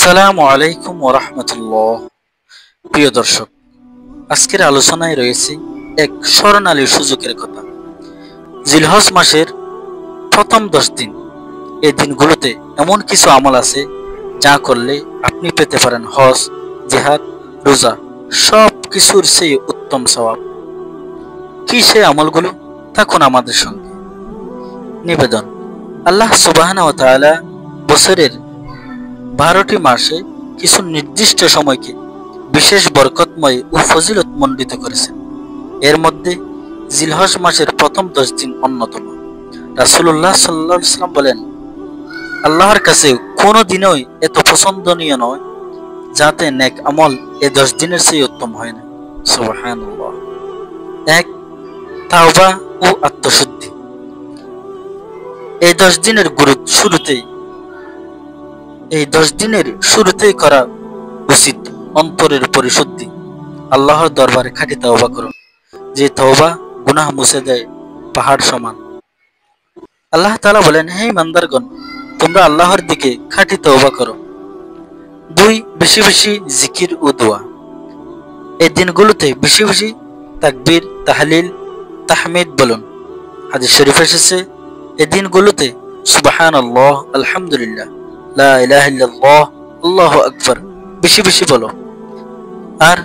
আসসালামু আলাইকুম ওয়া রাহমাতুল্লাহ। প্রিয় দর্শক, আজকের আলোচনায় রয়েছে এক স্বর্ণালী সুযোগের কথা। জিলহজ মাসের প্রথম 10 দিন। এই দিনগুলোতে এমন কিছু আমল আছে যা করলে আপনি পেতে পারেন হজ, জিহাদ, রোজা সব কিছুর চেয়ে উত্তম সওয়াব। কি সেই আমলগুলো? থাকুন আমাদের সঙ্গে। নিবেদন, আল্লাহ সুবহানাহু ওয়া তাআলা বছরের 12টি মাসে কিছু নির্দিষ্ট সময়কে বিশেষ বরকতময় ও ফজিলতমণ্ডিত করেছেন। এর মধ্যে জিলহজ মাসের প্রথম 10 দিন অন্যতম। রাসূলুল্লাহ সাল্লাল্লাহু আলাইহি ওয়াসাল্লাম বলেন, আল্লাহর কাছে কোনো দিনই এত পছন্দনীয় নয় যাতে নেক আমল এই 10 দিনের চেয়ে উত্তম হয় না। সুবহানাল্লাহ। 1. তাওবা ও আত্মশুদ্ধি। এই 10 দিনের শুরুতেই করা উচিত অন্তরের পরিশুদ্ধি। আল্লাহর দরবারে খাঁটি তওবা করুন, যে তওবা গুনাহ মুছে দেয় পাহাড় সমান। আল্লাহ তাআলা বলেন, হে ইমানদারগণ, তোমরা আল্লাহর দিকে খাঁটি তওবা করো। 2. বেশি বেশি জিকির ও দোয়া। এই দিনগুলোতে বেশি বেশি তাকবীর, তাহলিল, তাহমিদ বলুন। হাদিস শরীফ এসেছে, এই দিনগুলোতে সুবহানাল্লাহ, আলহামদুলিল্লাহ, লা ইলাহা ইল্লাল্লাহ, আল্লাহু আকবার বেশি বেশি বলো। আর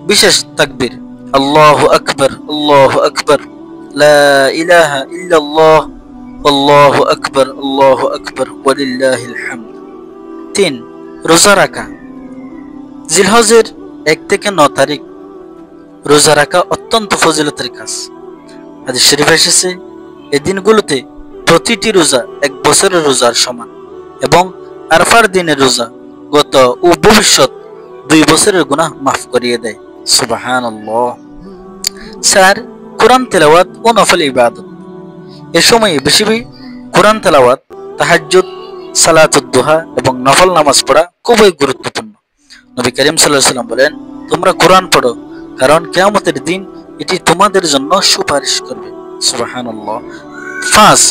বিশেষ তাকবীর, আল্লাহু আকবার, আল্লাহু আকবার, লা ইলাহা ইল্লাল্লাহ, আল্লাহু আকবার, আল্লাহু আকবার, ওয়ালিল্লাহিল হামদ। 3. রোজা রাখা। জিলহজের 1 থেকে 9 তারিখ রোজা রাখা অত্যন্ত ফজিলতের কাজ। হাদিস শরীফ এসেছে, এই দিনগুলোতে প্রতিটি রোজা 1 বছরের রোজার সমান এবং আরফার দিনের রোজা গত ও ভবিষ্যৎ 2 বছরের গুনাহ মাফ করিয়ে দেয়। সুবহানাল্লাহ। 4. কোরআন তেলাওয়াত ও নফল ইবাদত। এ সময়ে বেশি বেশি কোরআন তেলাওয়াত, তাহাজ্জুদ, সালাতুদ দুহা এবং নফল নামাজ পড়া খুবই গুরুত্বপূর্ণ। নবী করিম সাল্লাল্লাহু আলাইহি ওয়াসাল্লাম বলেন, তোমরা কোরআন পড়ো, কারণ কিয়ামতের দিন এটি তোমাদের জন্য সুপারিশ করবে। সুবহানাল্লাহ। 5.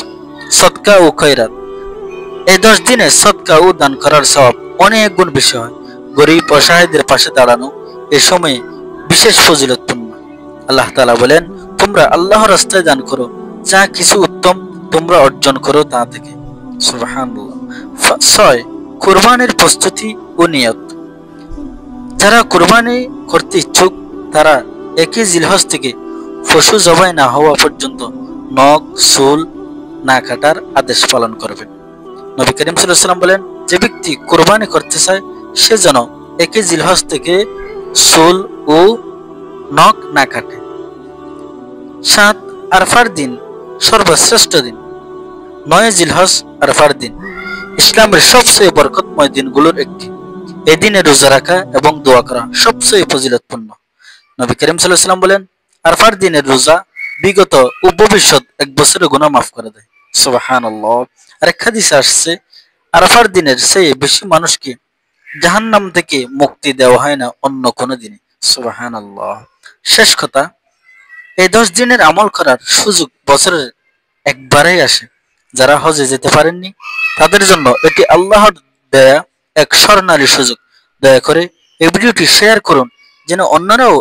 সদকা ও খয়রাত। এই 10 দিনে সদকা ও দান করার সওয়াব অনেক গুণ বেশি হয়। গরীব অসহায়দের পাশে দাঁড়ানো এ সময়ে বিশেষ ফজিলতপূর্ণ। আল্লাহ তাআলা বলেন, তোমরা আল্লাহর রাস্তায় দান করো, যা কিছু উত্তম তোমরা অর্জন করো তা থেকে। সুবহানাল্লাহ। 6. কুরবানির প্রস্তুতি ও নিয়ত। যারা কুরবানি করতে ইচ্ছুক তারা 1 জিলহজ থেকে পশু জবাই না হওয়া পর্যন্ত নখ চুল না কাটার আদেশ পালন করবেন। নবী করিম সাল্লাল্লাহু আলাইহি ওয়াসাল্লাম বলেন, যে ব্যক্তি কুরবানি করতে চায় সে যেন 1 জিলহজ থেকে চুল ও নখ না কাটে। 7. আরফার দিন সর্বশ্রেষ্ঠ দিন। 9 জিলহজ আরফার দিন ইসলামের সবচেয়ে বরকতময় দিনগুলোর একটি। এই দিনে রোজা রাখা এবং দোয়া করা সবচেয়ে ফজিলতপূর্ণ। নবী করিম সাল্লাল্লাহু আলাইহি ওয়াসাল্লাম বলেন, আরফার দিনের রোজা বিগত ও ভবিষ্যৎ 1 বছরের গুনাহ মাফ করে দেয়। সুবহানাল্লাহ। আরেক হাদিসে আসছে, আরফার দিনের চেয়ে বেশি মানুষকে জাহান্নাম থেকে মুক্তি দেওয়া হয় না অন্য কোনো দিনে। সুবহানাল্লাহ। শেষ কথা, এই 10 দিনের আমল করার সুযোগ বছরের একবারেই আসে। যারা হজে যেতে পারেননি তাদের জন্য এটি আল্লাহর দেয়া এক স্বর্ণালী সুযোগ। দয়া করে এই ভিডিওটি শেয়ার করুন যেন অন্যরাও